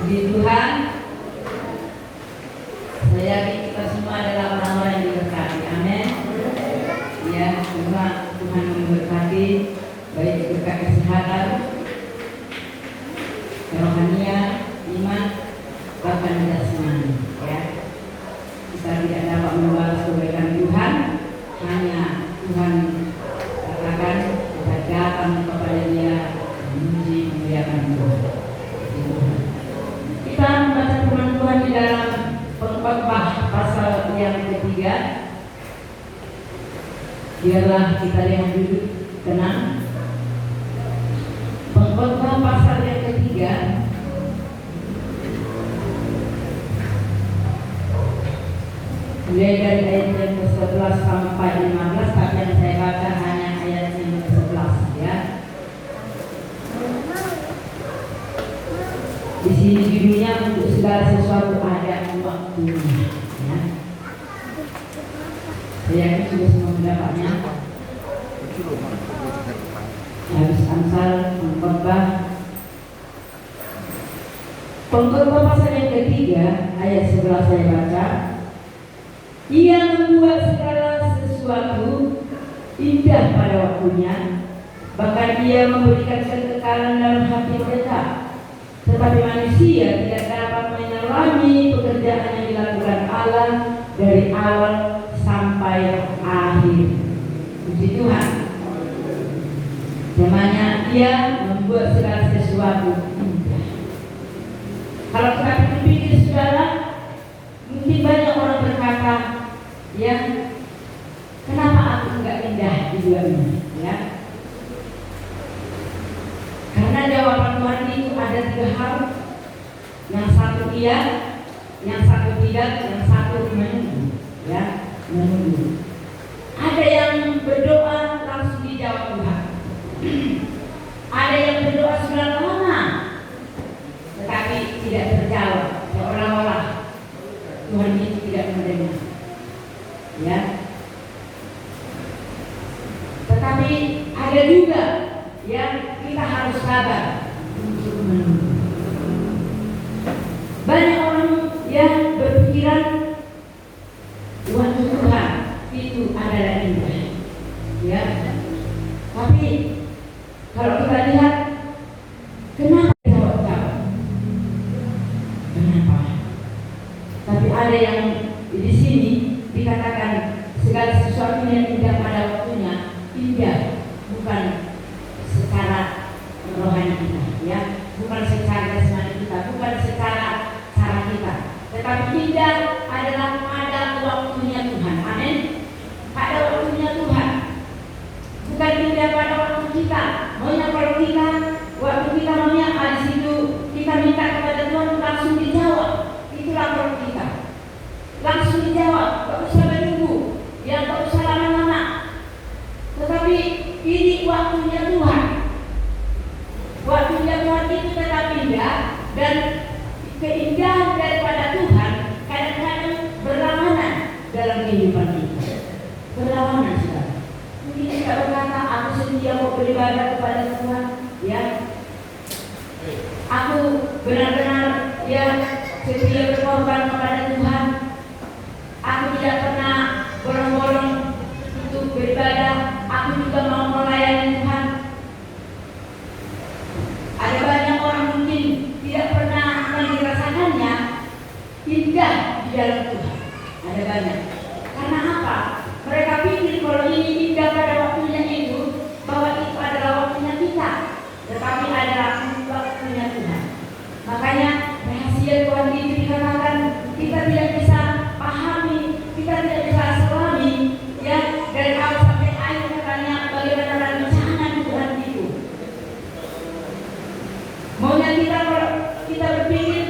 Puji Tuhan, saya yakin kita semua adalah orang-orang yang diberkati. Amin. Ya, semoga Tuhan memberkati baik berkat kesehatan, kerohanian, iman, bahkan jasmani. Ya, kita tidak dapat membalas kebaikan Tuhan, hanya Tuhan katakan kita datang kepada Dia memuji memuliakan Tuhan. Kita membaca firman Tuhan di dalam Pengkhotbah pasal yang ketiga. Biarlah kita yang duduk tenang. Pengkhotbah pasal yang ketiga mulai dari ayat yang ke-11 sampai 15, tapi yang saya baca hanya ayat yang ke-11 ya. Di sini judulnya untuk segala sesuatu ada waktunya ya. Saya yakin sudah semua mendapatnya. Habis Amsal Pengkhotbah pasal yang ketiga ayat 11 saya baca. Ia membuat segala sesuatu indah pada waktunya, bahkan ia memberikan kekekalan dalam hati mereka. Tetapi manusia tidak dapat menyelami pekerjaan yang dilakukan Allah dari awal sampai akhir. Puji Tuhan. Namanya Dia membuat segala sesuatu indah. Kalau kita pikir saudara, mungkin banyak orang berkata, ya, kenapa aku enggak indah di dunia ini? Ya, karena jawaban Tuhan itu ada 3 hal. Yang satu iya, yang satu tidak, yang satu menunggu. Ya, menunggu. Ada yang berdoa langsung dijawab Tuhan. Ada yang berdoa sudah lama, tetapi tidak terjawab. Seolah-olah Tuhan itu tidak mendengar. Ya. Tetapi ada juga yang kita harus sabar untuk menunggu. Banyak orang yang berpikiran waktu Tuhan itu adalah indah. Ya. Tapi kalau kita lihat, kenapa jawab? Kenapa? Tapi ada yang di sini dikatakan segala sesuatu yang indah pada waktunya. Indah bukan secara rohani kita, ya, bukan secara jasmani kita, bukan secara cara kita, tetapi indah adalah pada waktunya Tuhan. Amin. Pada waktunya Tuhan, bukan indah pada waktu kita. Maunya kalau kita waktu kita maunya di situ kita minta kepada Tuhan langsung dijawab. Itulah kalau kita langsung dijawab, tak usah menunggu, ya, tak usah lama-lama. Tetapi ini waktunya Tuhan. Waktunya Tuhan itu tetap indah, dan keindahan daripada Tuhan kadang-kadang berlawanan dalam kehidupan kita. Berlawanan saudara. Mungkin kita berkata, aku setia mau beribadah kepada Tuhan, ya. Aku benar-benar ya setia berkorban kepada Tuhan. Aku tidak pernah bolong-bolong untuk beribadah. Aku juga mau melayani Tuhan. Ada banyak orang mungkin tidak pernah merasakannya indah di dalam Tuhan. Ada banyak. Karena apa? Mereka pikir kalau ini indah pada waktunya itu, bahwa itu adalah waktunya kita. Tetapi adalah waktunya Tuhan. Makanya rahasia Tuhan itu dikatakan kita tidak bisa pahami, kita tidak bisa selami, ya, dari awal sampai akhir. Katanya bagaimana rencana Tuhan itu. Maunya kita kalau kita berpikir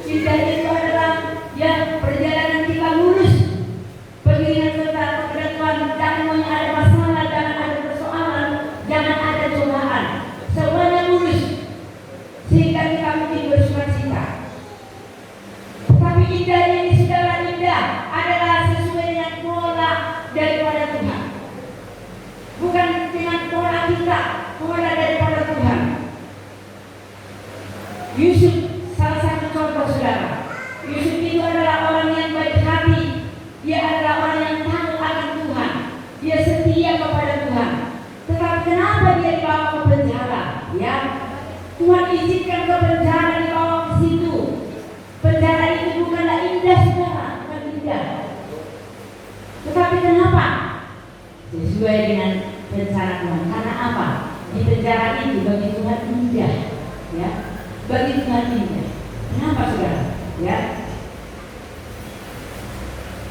indah itu adalah ya perjalanan kita lurus pengiringan serta kepada Tuhan. Jangan maunya ada masalah, jangan ada persoalan, jangan ada cobaan. Semuanya lurus sehingga kita mungkin bersukacita. Tapi indah ini segala indah adalah sesuai dengan pola daripada Tuhan, bukan dengan pola kita, pola daripada Tuhan. Yusuf salah satu contoh saudara. Yusuf itu adalah orang yang baik hati. Dia adalah orang yang takut akan Tuhan. Dia setia kepada Tuhan. Tetapi kenapa dia dibawa ke penjara? Ya, Tuhan izinkan ke penjara, dibawa ke situ. Penjara itu bukanlah indah saudara, bukan indah. Tetapi kenapa? Sesuai dengan rencana Tuhan. Karena apa? Di penjara itu bagi Tuhan indah, ya. Bagi Tuhan indah. Kenapa saudara? Ya.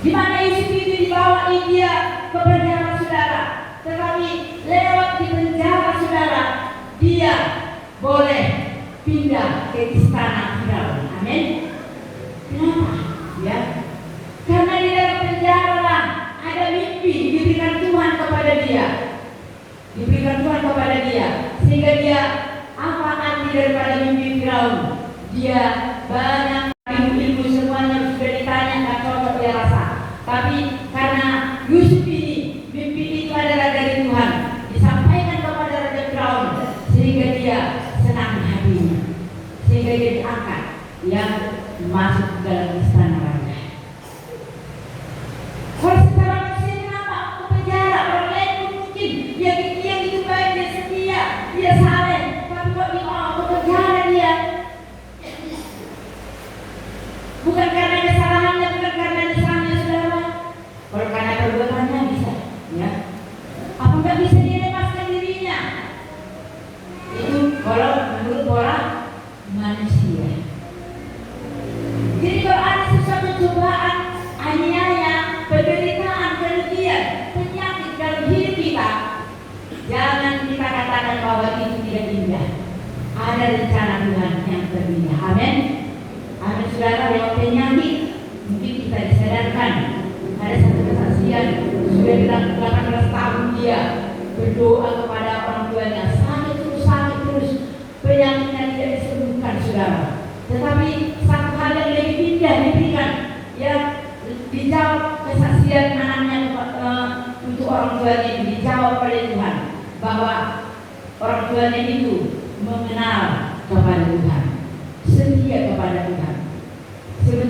Di mana Yusuf itu dibawa India ke penjara saudara, tetapi lewat di penjara saudara, dia boleh pindah ke istana Firaun. Amin. Kenapa? Ya. Karena di dalam penjara lah ada mimpi diberikan Tuhan kepada dia. Diberikan Tuhan kepada dia, sehingga dia apa arti daripada mimpi Firaun? Dia banyak ilmu semuanya sudah ditanya, nggak cocok dia rasa. Tapi karena Yusuf ini mimpi itu adalah dari Tuhan, disampaikan kepada Raja Firaun, sehingga dia senang hatinya, sehingga dia diangkat yang masuk dalam istana raja. Kalau secara manusia kenapa ke penjara? Orang lain mungkin yang itu baik, dia setia, dia saleh, tapi kok dibawa ke penjara dia? Bukan karena kesalahannya, bukan karena dosa-nya saudara. Kalau karena perbuatannya bisa, ya. Apa nggak bisa dia lepaskan dirinya? Itu kalau menurut orang manusia. Jadi kalau ada sesuatu cobaan, aniaya, penderitaan, kerugian, penyakit dalam hidup kita, jangan kita katakan bahwa itu tidak indah. Ada rencana Tuhan yang terindah. Amin. Amin saudara. Lewat penyakit mungkin kita disadarkan. Ada satu kesaksian sudah dalam 18 tahun dia berdoa kepada orang tuanya, sakit terus, penyakitnya tidak disembuhkan saudara. Tetapi satu hal yang lebih indah diberikan, ya, dijawab kesaksian anaknya untuk orang tuanya itu, dijawab oleh Tuhan bahwa orang tuanya itu mengenal kepada Tuhan, setia kepada Tuhan.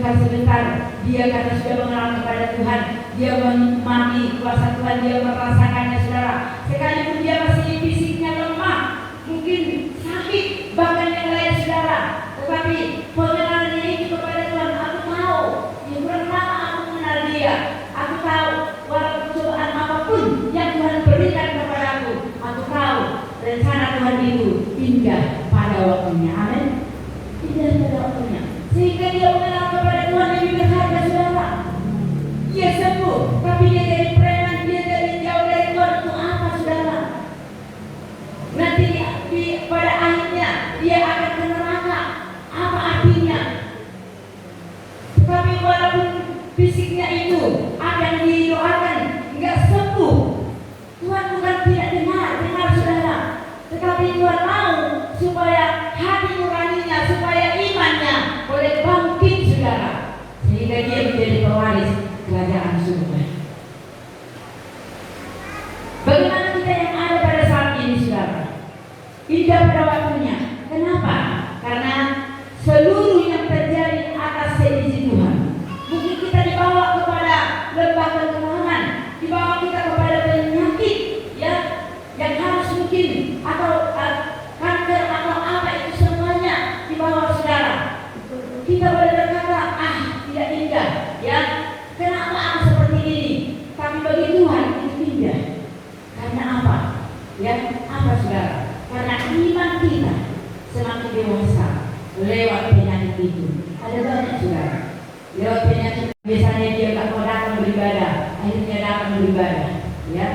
Sebentar dia karena sudah mengenal kepada Tuhan, dia menikmati kuasa Tuhan, dia merasakannya saudara. Sekalipun dia masih fisiknya lemah, mungkin sakit, bahkan yang lain saudara, tetapi pengenalannya itu kepada Tuhan. Aku tahu, yang pertama aku mengenal dia. Aku tahu walaupun cobaan apapun yang Tuhan berikan kepada aku tahu rencana Tuhan itu indah pada waktunya. Amin. Indah pada waktunya, sehingga dia mengenal kepada Tuhan lebih berharga saudara. Dia sembuh, tapi dia jadi preman, dia jadi jauh dari Tuhan. Itu apa saudara? Nanti pada akhirnya dia akan ke neraka. Apa artinya? Tapi walaupun fisiknya itu akan didoakan nggak sembuh, Tuhan bukan tidak dengar saudara, tetapi Tuhan mau supaya hati nuraninya, supaya imannya boleh bangkit saudara, sehingga dia menjadi pewaris kerajaan surga. Bagaimana kita yang ada pada saat ini saudara? Indah pada waktunya. Kenapa? Karena seluruh yang terjadi atas seizin Tuhan. Mungkin kita dibawa kepada lembah kekelaman, dibawa kita kepada penyakit, ya, yang harus mungkin atau kanker atau apa itu semuanya dibawa saudara. Kita boleh berkata, tidak indah, ya. Kenapa aku seperti ini? Tapi bagi Tuhan itu indah. Karena apa? Ya, apa saudara? Karena iman kita semakin dewasa lewat penyakit itu. Ada banyak saudara. Lewat penyakit biasanya dia tak mau datang beribadah, akhirnya datang beribadah. Ya,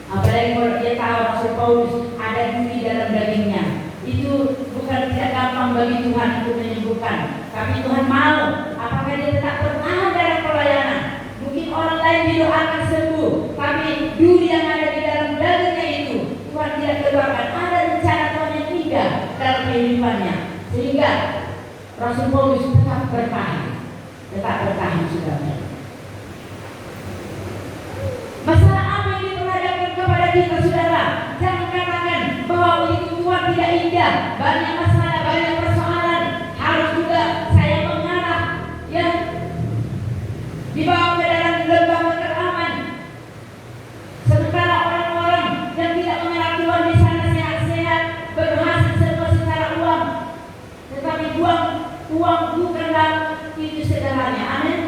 apalagi kalau dia tahu Rasul Paulus ada duri dalam dagingnya. Itu bukan tidak gampang bagi Tuhan untuk menyembuhkan, tapi Tuhan mau. Apakah dia tetap bertahan dalam pelayanan? Mungkin orang lain didoakan sembuh, tapi duri yang ada di dalam dagingnya itu Tuhan tidak keluarkan. Ada rencana Tuhan yang indah dalam kehidupannya, sehingga Rasul Paulus tetap bertahan saudara. Masalah apa yang diperhadapkan kepada kita saudara? Jangan katakan bahwa itu Tuhan tidak indah. Banyak masalah, banyak persoalan. Harus juga saya uang bukanlah itu segalanya. Amin.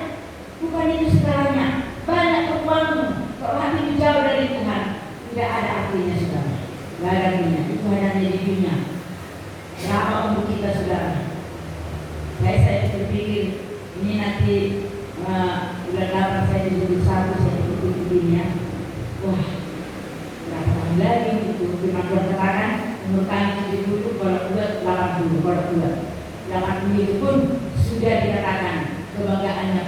Bukan itu segalanya. Banyak uangmu, kalau hati jauh dari Tuhan, tidak ada artinya, saudara. Tidak ada artinya. Itu hanya di dunia. Berapa untuk kita, saudara? Saya berpikir ini nanti bulan 8 saya jadi satu, saya ikut dunia. Wah, berapa tahun lagi itu? Firman Tuhan katakan umur kami 70, kalau kuat 80, kalau kuat 80 itu pun sudah dikatakan kebanggaannya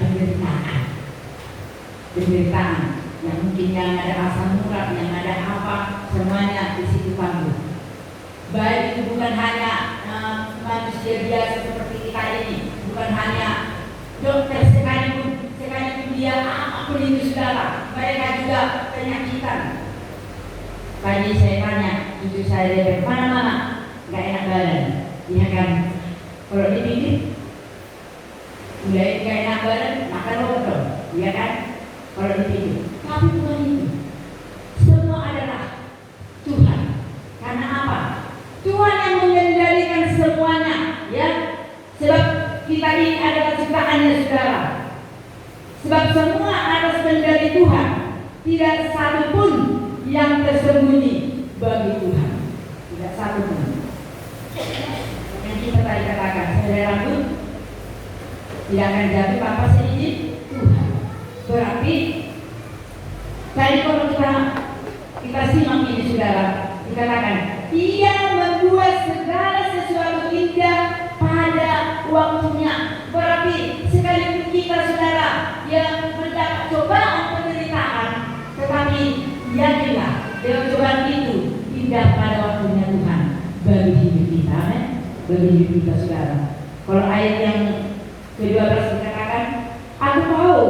penderitaan yang mungkin yang ada asam urat, yang ada apa, semuanya di situ panggung. Baik itu bukan hanya manusia biasa seperti kita ini, bukan hanya dokter sekalipun dia apapun itu saudara, mereka juga penyakitan. Tadi saya tanya, cucu saya dari mana-mana, nggak enak badan, iya kan? Kalau dipikir, mulai nggak enak badan, makan obat dong, iya kan? Kalau dipikir, tapi bukan itu. Semua adalah Tuhan. Karena apa? Tuhan yang mengendalikan semuanya, ya. Sebab kita ini adalah ciptaannya, saudara. Sebab semua atas kendali Tuhan, tidak satu pun yang tersembunyi bagi Tuhan. Tidak satu pun. Yang kita tadi katakan, saya rambut tidak akan jatuh tanpa seizin Tuhan. Berarti tadi kalau kita simak ini, saudara, dikatakan Dia membuat segala sesuatu indah pada waktunya. Berarti sekalipun kita, saudara, yang mendapat cobaan penderitaan, tetapi yakinlah dengan cobaan itu indah pada waktunya Tuhan bagi hidup kita, amin. Bagi hidup kita, saudara. Kalau ayat yang ke-12 dikatakan, aku tahu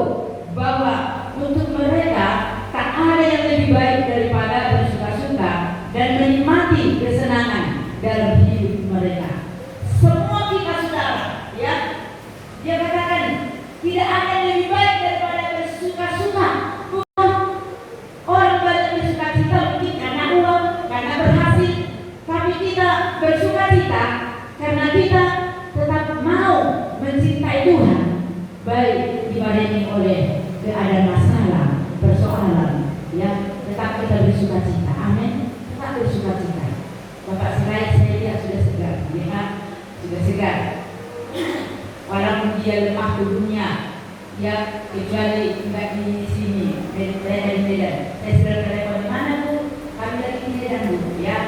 bahwa untuk mereka tak ada yang lebih baik daripada bersuka-suka dan menikmati kesenangan dalam hidup mereka. Semua kita, saudara, ya, dia katakan tidak ada yang lebih baik daripada bersuka-suka. Bukan orang banyak bersuka-cita mungkin karena uang, karena berhasil, tapi kita bersuka-cita karena kita tetap mau mencintai Tuhan, baik dibarengi oleh keadaan masalah, persoalan, ya, tetap kita bersuka-cita. Amin. Tetap bersuka-cita. Bapak saya lihat sudah segar, lihat sudah segar. Walaupun dia lemah tubuhnya, ya, kecuali tidak di sini, dari Medan. Saya sudah telepon, di mana Bu? Kami dari Medan, Bu, ya.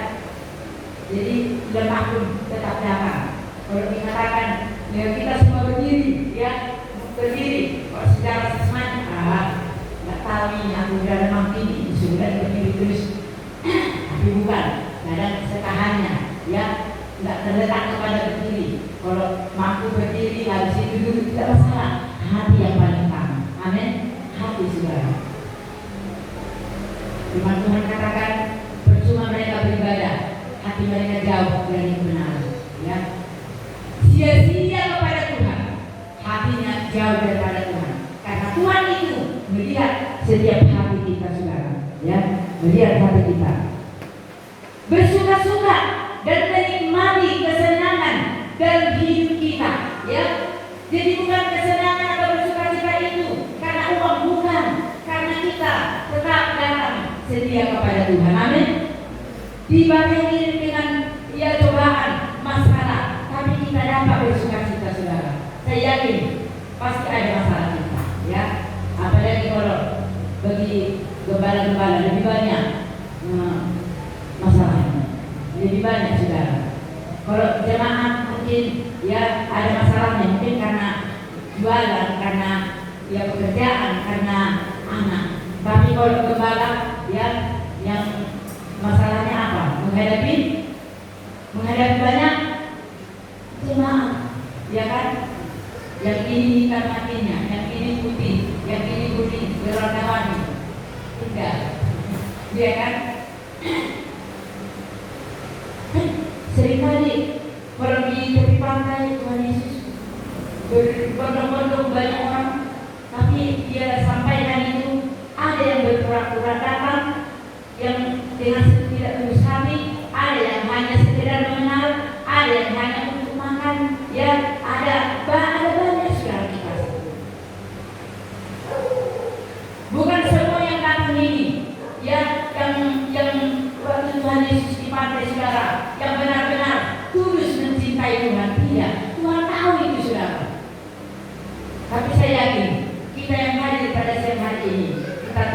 Jadi lemah pun tetap datang. Kalau dikatakan, ya, kita semua berdiri, ya, berdiri. Kalau secara sesman, nggak tahu ini aku udah lemah ini, sudah berdiri terus. Tapi bukan, kadang setahannya, ya, nggak terletak kepada berdiri. Kalau mampu berdiri, habis itu duduk, tidak masalah. Hati yang paling utama, amin. Hati, saudara. Firman Tuhan katakan, percuma mereka beribadah, hati mereka jauh dari kebenaran, ya. Sia-sia kepada Tuhan, hatinya jauh daripada Tuhan. Karena Tuhan itu melihat setiap hati kita, saudara, ya, melihat hati kita. Bersuka-suka dan menikmati kesenangan dalam hidup kita, ya. Jadi bukan kesenangan atau bersukacita itu karena uang, bukan, karena kita tetap datang setia kepada Tuhan, amin. Dibarengi dengan cobaan, masalah, tapi kita dapat bersukacita, saudara. Saya yakin pasti ada masalah kita, ya. Apalagi kalau bagi gembala-gembala lebih banyak masalahnya, lebih banyak, saudara. Kalau jemaah mungkin, ya, ada masalahnya, mungkin karena jualan, karena, ya, pekerjaan, karena anak. Tapi kalau gembala, ya, yang masalahnya apa? Menghadapi banyak jemaah, ya kan? Yang ini hitam matinya, yang ini putih, yang ini kuning, berwarna-warni, tidak, ya kan? Seringkali kalau di tepi pantai Tuhan Yesus berbondong-bondong banyak orang, tapi dia sampaikan itu ada yang berpura-pura datang, yang dengan tidak tulus hati, ada yang hanya sekedar mengenal, ada yang hanya untuk makan, ya, ada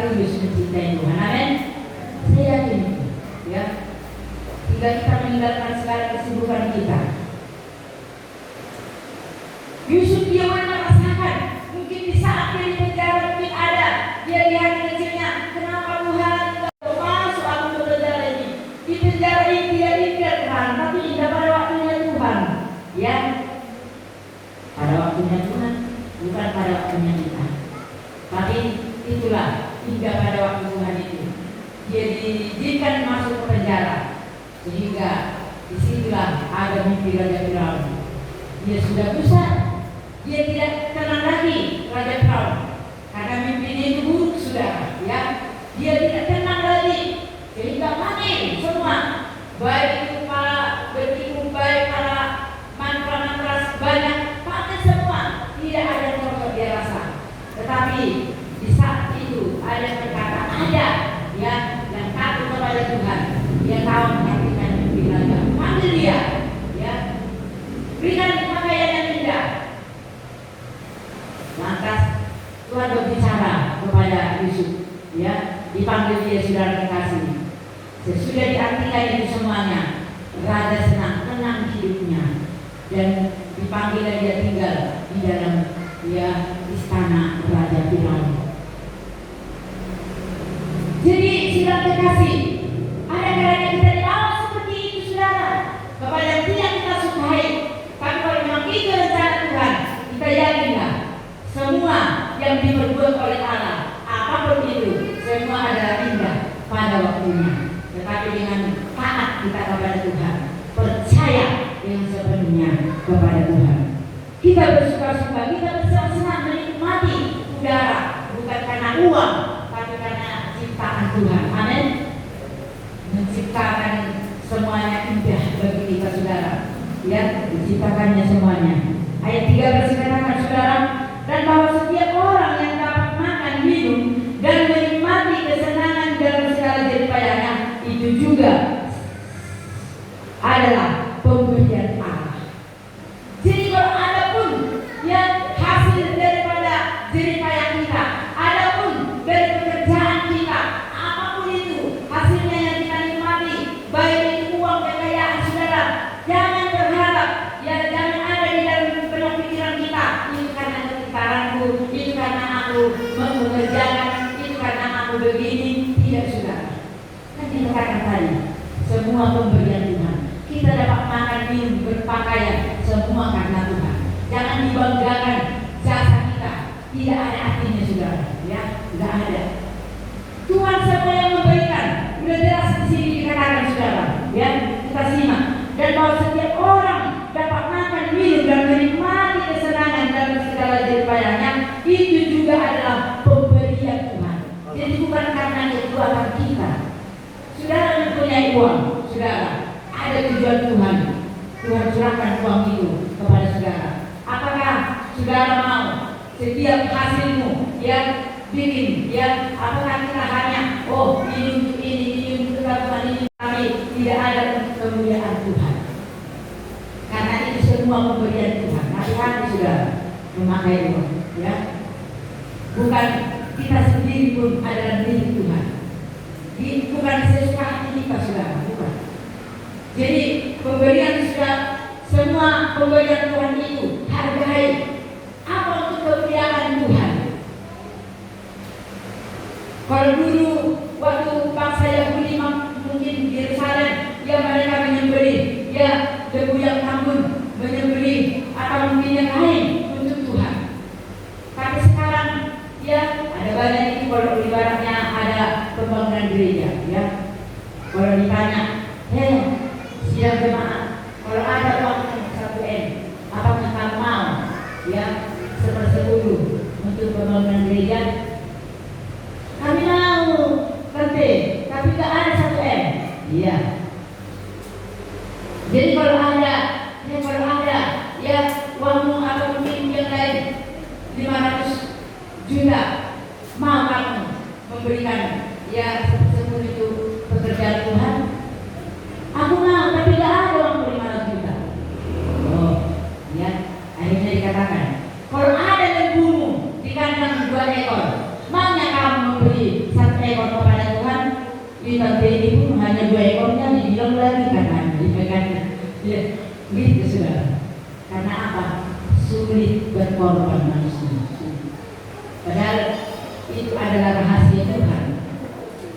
tulus mencintai Tuhan. Amin. Saya yakin itu, ya. Jika kita meninggalkan segala kesibukan kita, Yusuf dia merasakan, mungkin di saat dia di penjara mungkin ada, dia lihat kecilnya, kenapa Tuhan tidak masuk aku ke penjara ini? Di penjara ini dia ingat Tuhan, tapi tidak pada waktunya Tuhan, ya. Pada waktunya Tuhan, bukan pada waktunya kita. Tapi itulah hingga pada waktu Tuhan itu, dia diizinkan masuk ke penjara, sehingga disitulah ada mimpi Raja Firaun. Dia sudah besar, dia tidak tenang lagi Raja Firaun, karena mimpinya itu buruk sudah, ya. Dia tidak tenang lagi, sehingga panik semua, baik itu para bertipu, baik para mantra-mantra banyak, panik semua, tidak ada yang cocok dia rasa. Tetapi di saat itu ada yang berkata, ada ya yang takut kepada Tuhan, dia tahu mengartikan mimpi raja, panggil dia, ya, berikan pakaian yang indah. Lantas Tuhan berbicara kepada Yusuf, ya, dipanggil dia saudara kekasih. Sesudah diartikan itu semuanya, raja senang, tenang hidupnya, dan dipanggil dan dia tinggal di dalam, ya, istana Raja Firaun. Jadi saudara kekasih, ada kalanya kita dibawa seperti itu saudara, kepada yang tidak kita sukai. Tapi kalau memang itu rencana Tuhan, kita yakinlah semua yang diperbuat oleh Allah, apapun itu, semua adalah indah pada waktunya. Tetapi dengan taat kita kepada Tuhan, percaya yang sepenuhnya kepada Tuhan, kita bersuka-suka, kita bersenang-senang menikmati udara, bukan karena uang, tapi karena ciptaan Tuhan. Amin. Menciptakan semuanya indah bagi kita saudara, ya, diciptakannya semuanya. Ayat 3 berkata saudara, dan bahwa setiap orang yang dapat makan, minum, dan menikmati kesenangan dalam segala jeripayanya, itu juga adalah pemberian Allah. Jadi kalau ada pun yang hasil daripada jeripayah kita, ada pun dari pekerjaan kita, apapun itu hasilnya yang kita nikmati, baik itu uang, kekayaan saudara, jangan berharap, ya, jangan ada di dalam benak pikiran kita, itu karena kepintaranku, itu karena aku mengerjakan, itu karena aku begini. Tidak saudara, kan kita katakan tadi, semua pemberian Tuhan. Kita dapat makan, minum, berpakaian, semua karena Tuhan. Jangan dibanggakan jasa kita, tidak ada artinya saudara, ya, tidak ada. Tuhan semua yang memberikan, sudah jelas di sini dikatakan saudara, ya, kita simak. Dan bahwa setiap orang dapat makan, minum, dan menikmati kesenangan dalam segala jeripayanya, itu juga adalah pemberian Tuhan. Jadi bukan karena kekuatan kita. Saudara mempunyai uang, saudara, ada tujuan Tuhan. Tuhan curahkan uang itu kepada saudara. Apakah saudara mau setiap hasilmu, ya, bikin, ya, apakah kita hanya ini untuk ini untuk Tuhan, ini, tapi tidak ada kemuliaan Tuhan? Karena itu semua pemberian Tuhan. Hati-hati saudara memakai uang, ya. Bukan kita sendiri pun adalah milik Tuhan. Bukan sesuka hati kita saudara, bukan. Jadi pemberian sudah, semua pemberian Tuhan itu hargai. Apa untuk kemuliaan Tuhan? Kalau dulu waktu bangsa Yahudi mungkin di Yerusalem, ya, mereka menyembelih, ya, debu yang tambun, menyembelih atau mungkin yang lain untuk Tuhan. Tapi sekarang, ya, ada banyak itu. Kalau ibaratnya ada pembangunan gereja, ya, kalau ditanya, sidang jemaat, kalau ada uang 1 M, apakah kamu mau, ya, 1/10 untuk pembangunan gereja? Kami mau, tapi nggak ada 1 M. Iya. Jadi kalau ada, ya, uangmu atau mungkin yang lain 500 juta, mau kamu memberikan, ya, 10 itu pekerjaan Tuhan? Aku mau, tapi nggak ada uang 500 juta. Oh, ya, akhirnya dikatakan, kalau ada lembumu di kandang 2 ekor, maunya kamu memberi satu ekor kepada Tuhan, di tahun ini pun hanya 2 ekornya dibilang lagi karena dipegangnya. Ya, gitu saudara. Karena apa? Sulit berkorban manusia. Padahal itu adalah rahasia Tuhan,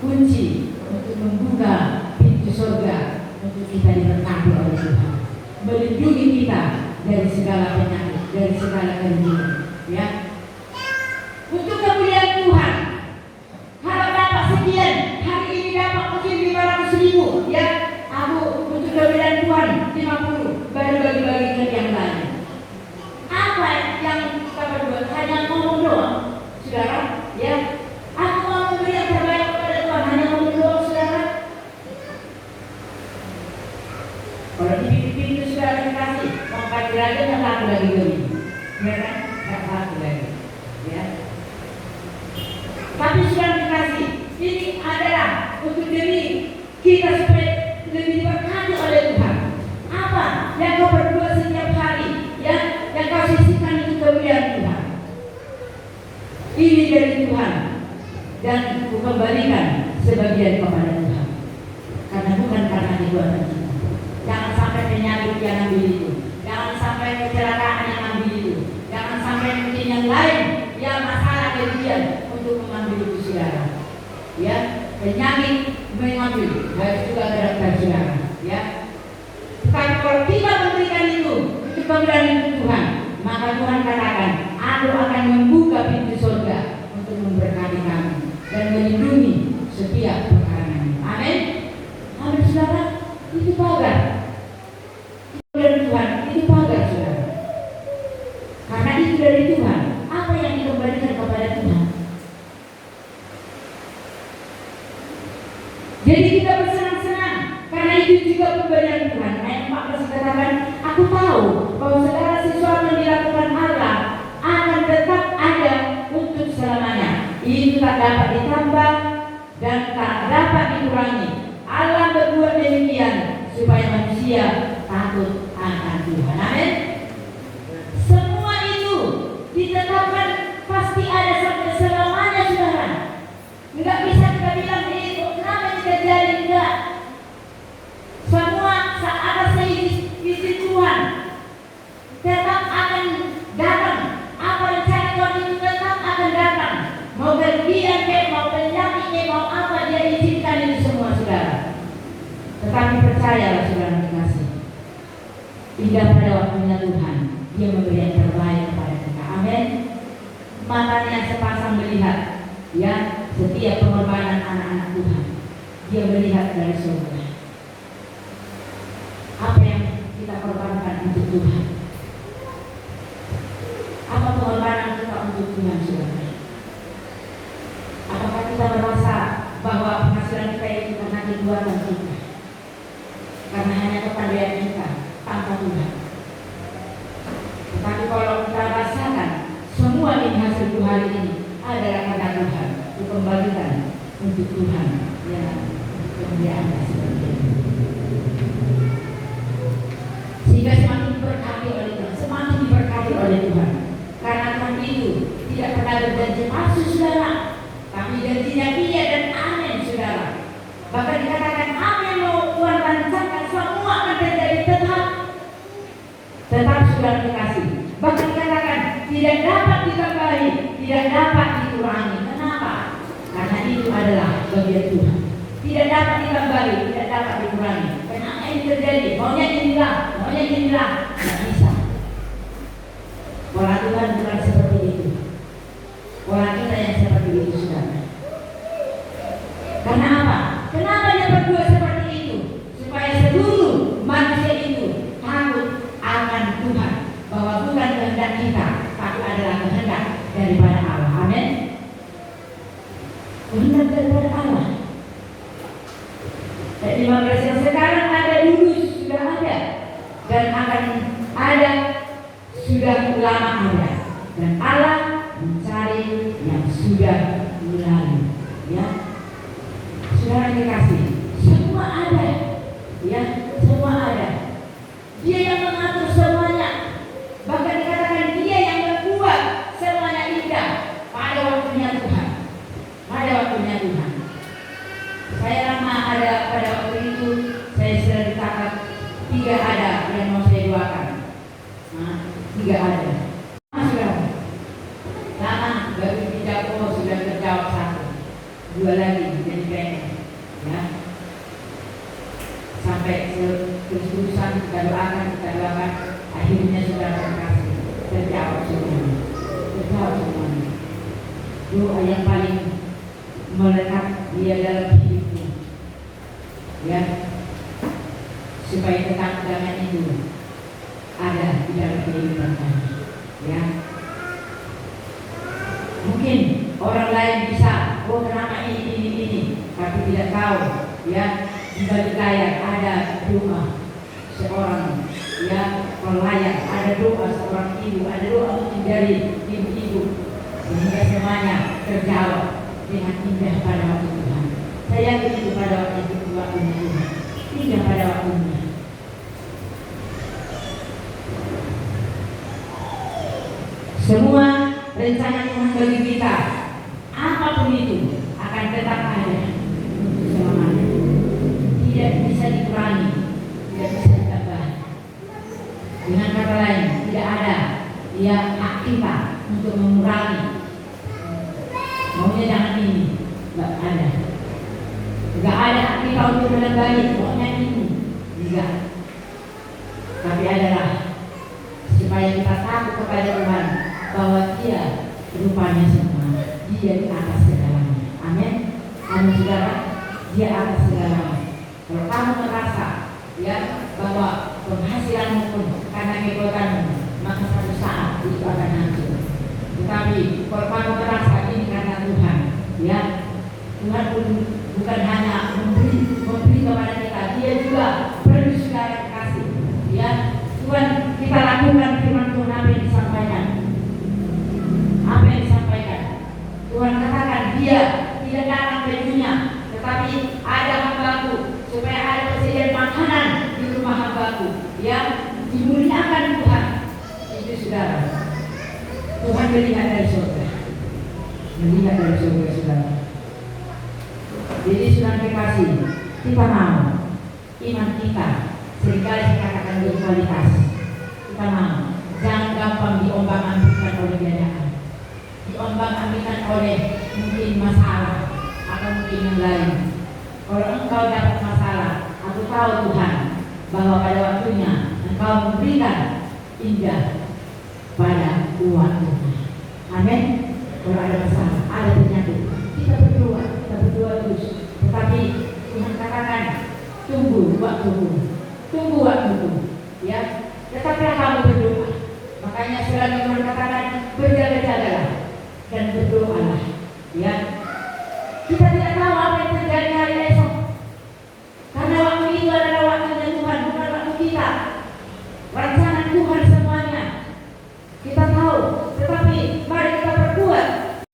kunci untuk membuka pintu surga untuk kita diberkati oleh Tuhan, melindungi kita dari segala penyakit, dari segala kerugian. Ya, untuk kemuliaan Tuhan. Kalau dapat sekian, hari ini dapat mungkin 500.000, ya, aku untuk kemuliaan Tuhan 50, baru bagi-bagi ke yang lain. Apa yang kita berbuat? Hanya ngomong doang, saudara, ya. Aku mau memberi yang terbaik kepada Tuhan, hanya ngomong doang, saudara. Kalau dipikir itu saudara dikasih, mau kasih lagi nggak laku lagi beri, ya kan? Nggak laku lagi, ya. Tapi sudah dikasih, ini adalah untuk diri kita supaya lebih diberkati oleh Tuhan. Apa yang kau berbuat setiap hari, ya, yang kau sisihkan itu kemuliaan Tuhan. Ini dari Tuhan dan kukembalikan sebagian kepada Tuhan. Karena bukan karena dibuatan kita. Jangan sampai penyakit yang ambil itu, jangan sampai kecelakaan yang ambil itu, jangan sampai mungkin yang lain yang masalah kerugian untuk mengambil itu saudara. Ya, penyakit mengambil harus juga terhadap saudara. Ya, tapi kalau kita memberikan itu untuk kemuliaan Tuhan, maka Tuhan katakan, Aku akan membuka pintu surga untuk memberkati kamu dan melindungi setiap perkara. Amin. Amin saudara. Itu pagar. Dari Tuhan, itu pagar saudara. Karena itu dari Tuhan. Apa yang dikembalikan kepada Tuhan? Jadi kita bersenang-senang karena itu juga pemberian Tuhan. Ayat 14 katakan, aku tahu bahwa segala sesuatu yang dilakukan Allah akan tetap ada untuk selamanya. Itu tak dapat ditambah dan tak dapat dikurangi. Allah berbuat demikian supaya manusia takut akan Tuhan. Amin. Semua itu ditetapkan pasti ada sampai selamanya saudara. Enggak bisa kita bilang ini kenapa ini terjadi, enggak. Semua saat izin Tuhan tetap akan datang. Apa rencana Tuhan itu tetap akan datang. Mau kerugian mau penyakit mau apa, dia izinkan itu semua saudara. Tetapi percayalah saudara dikasih, indah pada waktunya Tuhan, Dia memberi yang terbaik kepada kita. Amin. Matanya sepasang melihat, ya, setiap pengorbanan anak-anak Tuhan. Dia melihat dari surga. Apa yang kita korbankan untuk Tuhan? Apa pengorbanan kita untuk Tuhan saudara? Apakah kita merasa bahwa penghasilan kita itu karena kebuatan kita, karena hanya kepandaian kita tanpa Tuhan? Tetapi kalau kita rasakan semua ini hasil hari ini adalah karena Tuhan, dikembalikan untuk Tuhan, ya, kemuliaan seperti ini. Sehingga semakin diberkati oleh Tuhan, semakin diberkati oleh Tuhan. Karena Tuhan itu tidak pernah berjanji palsu saudara, tapi janjinya iya dan amin saudara. Bahkan dikatakan apa yang mau Tuhan rancangkan semua akan terjadi tetap saudara dikasih. Bahkan dikatakan tidak dapat ditambahi, tidak dapat dikurangi. Kenapa? Karena itu adalah bagian Tuhan. Tidak dapat ditambahi, tidak dapat dikurangi. Kenapa ini terjadi? Maunya inilah, tidak bisa. Pola Tuhan bukan seperti itu. Pola kita yang seperti itu saudara. Karena apa? Kenapa Dia berbuat seperti itu? Supaya seluruh manusia itu takut akan Tuhan, bahwa bukan kehendak kita, tapi adalah kehendak daripada Allah. Amin. Kehendak daripada Allah. Jadi manusia yang sekarang ada, dulu sudah ada, dan akan ada, sudah lama ada. Dan Allah mencari yang sudah lalu. Ya, saudara dikasih, semua ada, ya, semua ada. Dia yang mengatur semuanya. Bahkan dikatakan Dia yang membuat semuanya indah pada waktunya Tuhan. Pada waktunya Tuhan. dua lagi menjadi pengen, ya. Sampai keputusan kita doakan, akhirnya saudara terkasih terjawab semuanya. Doa yang paling melekat dia dalam hidupmu, ya, supaya ketangguhangan itu ada di dalam kehidupan kami, ya. Mungkin orang lain bisa, oh kenapa ini, tapi tidak tahu, ya, di balik layar ada doa seorang, ya, pelayan, ada doa seorang ibu, ada doa mungkin dari ibu-ibu, sehingga semuanya terjawab dengan indah pada waktu Tuhan. Saya yakin itu pada waktu Tuhan, indah pada waktunya. Semua rencana Tuhan bagi kita, apapun itu, akan tetap ada untuk selamanya. Tidak bisa dikurangi, tidak bisa ditambah. Dengan kata lain, tidak ada hak kita untuk mengurangi. Maunya jangan ini, nggak ada. Nggak ada hak kita untuk menambahi, maunya ini, tidak. Tapi adalah supaya kita takut kepada Tuhan, bahwa Dia rupanya semua, Dia di atas segalanya. Amin. Amin saudara, Dia atas segalanya. Kalau kamu merasa, ya, bahwa penghasilanmu pun karena kekuatanmu, maka satu saat itu akan hancur. Tetapi kalau kamu merasa ini karena Tuhan, ya, Tuhan pun bukan hanya memberi kepada kita, Dia juga perlu saudara kasih, ya. Tuhan, kita lakukan firman Tuhan apa yang disampaikan. Apa yang disampaikan Tuhan katakan Dia tidak datang ke dunia, tetapi ada hambaku, supaya ada persediaan makanan di rumah hambaku, ya, dimuliakan Tuhan. Itu saudara, Tuhan melihat dari surga, saudara. Jadi saudara kekasih, kita mau iman kita seringkali saya katakan berkualitas. Kita mau jangan gampang diombang-ambingkan oleh keadaan, diombang-ambingkan oleh mungkin masalah atau mungkin yang lain. Kalau engkau dapat masalah, aku tahu Tuhan bahwa pada waktunya engkau memberikan indah pada uang Tuhan. Amin. Kalau ada masalah, ada penyakit, kita berdoa terus. Tetapi Tuhan katakan tunggu waktumu, ya. Tetaplah kamu berdoa. Makanya selalu Tuhan katakan berjaga-jagalah dan berdoalah, ya. Kita tidak tahu apa yang terjadi hari esok, karena waktu itu adalah waktunya Tuhan, bukan waktu kita. Rancangan Tuhan semuanya kita tahu, tetapi mari kita berbuat.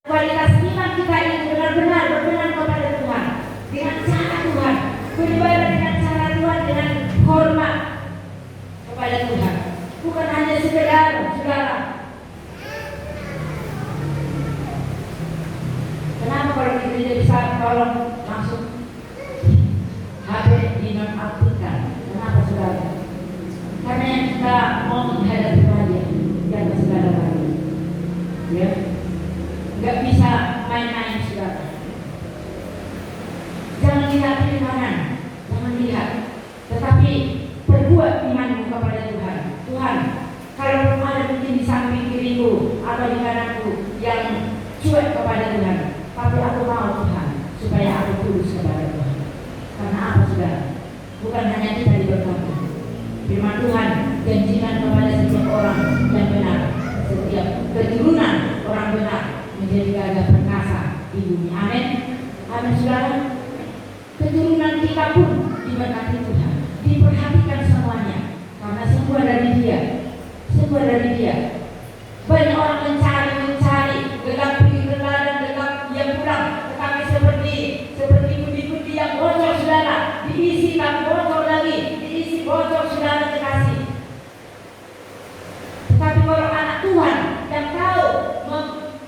Kualitas iman kita ini benar-benar berkenan kepada Tuhan, dengan cara Tuhan, beribadah dengan cara Tuhan, dengan hormat kepada Tuhan, bukan hanya sekedar saudara. Kenapa kalau kita jadi tolong langsung HP dinonaktifkan? Kenapa saudara? Karena yang kita mau menghadapi dia, jangan saudara lagi, ya. Nggak bisa main-main saudara. Jangan lihat kiri kanan, jangan lihat, tetapi perbuat imanmu kepada Tuhan. Tuhan, kalau ada mungkin di samping kiriku atau di kananku yang cuek kepada Tuhan, tapi aku mau Tuhan supaya aku tulus kepada Tuhan. Karena apa saudara? Bukan hanya kita diberkati. Firman Tuhan janjikan kepada setiap orang yang benar, setiap keturunan orang benar menjadi gagah perkasa di bumi. Amin. Amin saudara. Keturunan kita pun diberkati Tuhan, diperhatikan semuanya, karena semua dari Dia. Banyak orang mencari, gelap pergi ke ladang, gelap dia pulang, tetapi seperti budi-budi yang bocor saudara, diisi tapi bocor lagi, diisi bocor saudara kekasih. Tetapi kalau anak Tuhan yang tahu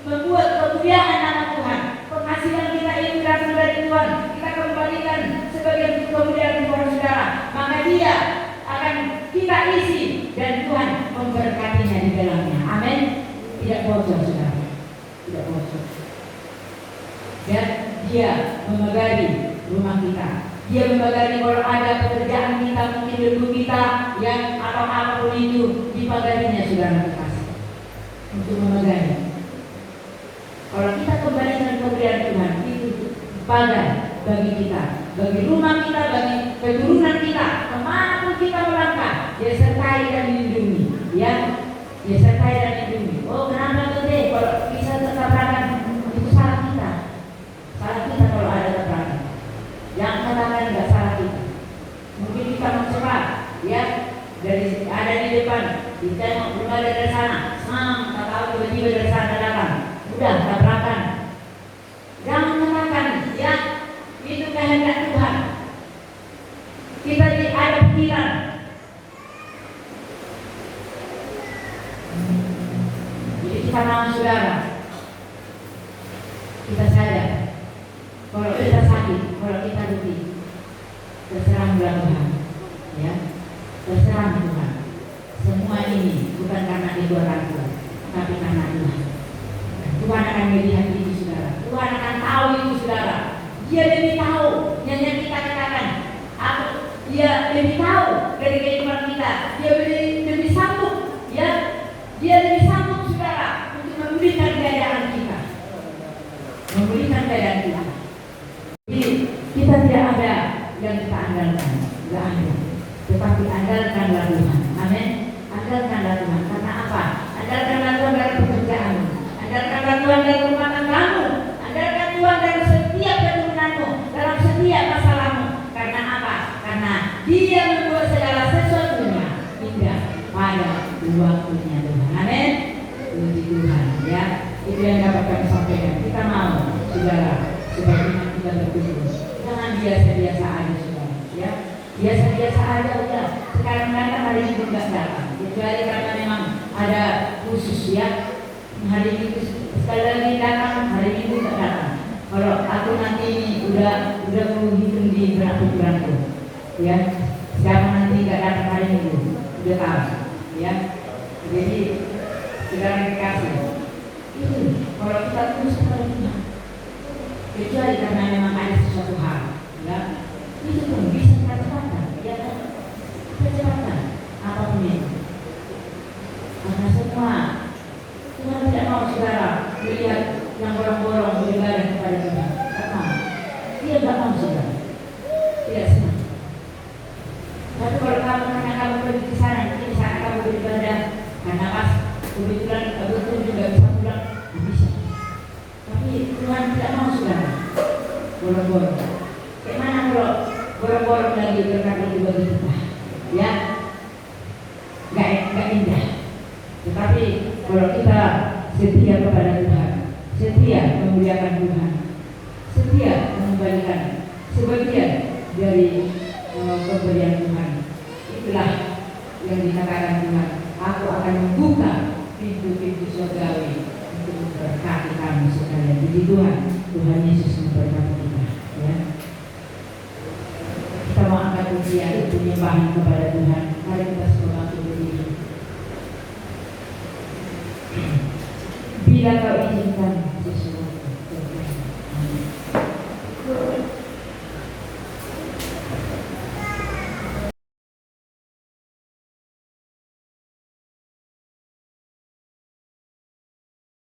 membuat kemuliaan nama Tuhan, penghasilan kita itu datang dari Tuhan, kita kembalikan sebagai kemuliaan Tuhan saudara, maka Dia akan kita isi dan Tuhan memberkatinya di dalamnya. Amin. Tidak bocor saudara, tidak bocor. Ya. dia memagari rumah kita. Dia membagari kalau ada pekerjaan kita, mungkin debu kita yang apapun itu dipagarinya, saudara kasih untuk memagari. Kalau kita kembalikan pemberian Tuhan itu pagar bagi kita, bagi rumah kita, bagi keturunan kita, kemanapun kita melangkah, dia sertai dan melindungi. Ya, dia sertai dan melindungi. Oh, kenapa tuh deh? Kalau bisa tertabrakan itu salah kita. Salah kita kalau ada tabrakan. Yang katakan nggak salah kita. Mungkin kita mau cepat, ya, dari ada di depan, kita belum ada dari sana, tak tahu tiba-tiba dari sana datang, udah tabrakan. Jangan katakan, ya, itu kehendak Tuhan. Kita ada pikiran. Jadi kita mau saudara, kita sadar. Kalau kita sakit, kalau kita rugi, terserah Tuhan, ya, terserah Tuhan. Semua ini bukan karena itu orang tua, tapi karena Tuhan. Tuhan akan melihat itu, saudara. Tuhan akan tahu itu, saudara. Dia lebih tahu yang kita katakan. Dia lebih tahu dari kehidupan kita. Dia lebih sanggup, ya. Dia lebih sanggup, saudara, untuk memulihkan keadaan kita, memulihkan keadaan kita. Jadi kita tidak ada yang kita andalkan, tidak ada. Tetapi andalkanlah Tuhan. Amin. Andalkanlah Tuhan. Karena apa? Andalkanlah Tuhan dalam pekerjaan. Andalkanlah Tuhan dalam rumah tanggamu. Andalkan Tuhan dalam setiap keturunanmu, dalam setiap masalahmu. Karena apa? Karena Dia membuat segala sesuatunya indah pada waktunya Tuhan. Amin. Puji Tuhan, ya. Itu yang dapat kami sampaikan. Kita mau, saudara, supaya kita bertumbuh. Jangan biasa-biasa aja, saudara, ya. Biasa-biasa aja udah. Sekarang datang, hari ini pun nggak datang. Kecuali karena memang ada khusus, ya. Hari ini sekali lagi datang, hari ini pun nggak datang. Kalau aku nanti ini udah menghitung di benak pikiranku, ya. Sekarang nanti nggak datang hari ini, udah tahu, ya. Jadi saudara dikasih. Itu kalau kita terus kepada Tuhan. Kecuali karena memang ada sesuatu hal, ya, itu pun bisa kecepatan, ya kan? Kecepatan apapun itu. Karena semua Tuhan tidak mau saudara melihat yang borong-borong beribadah kepada Tuhan. Tak mau. Dia tak mau, saudara. Tidak senang. Tapi kalau karena kamu pergi ke sana, di sana kamu beribadah, karena pas kebetulan betul juga bisa pulang, bisa. Tapi Tuhan tidak mau, saudara, borong-borong. Bagaimana kalau borong-borong lagi berkat itu bagi kita, ya? Gak indah. Tetapi kalau kita setia kepada Tuhan, setia memuliakan Tuhan, setia mengembalikan sebagian dari pemberian Tuhan, itulah yang dikatakan Tuhan. Aku akan membuka pintu-pintu surgawi untuk memberkati kamu sekalian. Jadi Tuhan Yesus memberkati kita, ya. Kita mau angkat pujian penyembahan kepada Tuhan. Mari kita semua bangkit berdiri. Bila kau izinkan,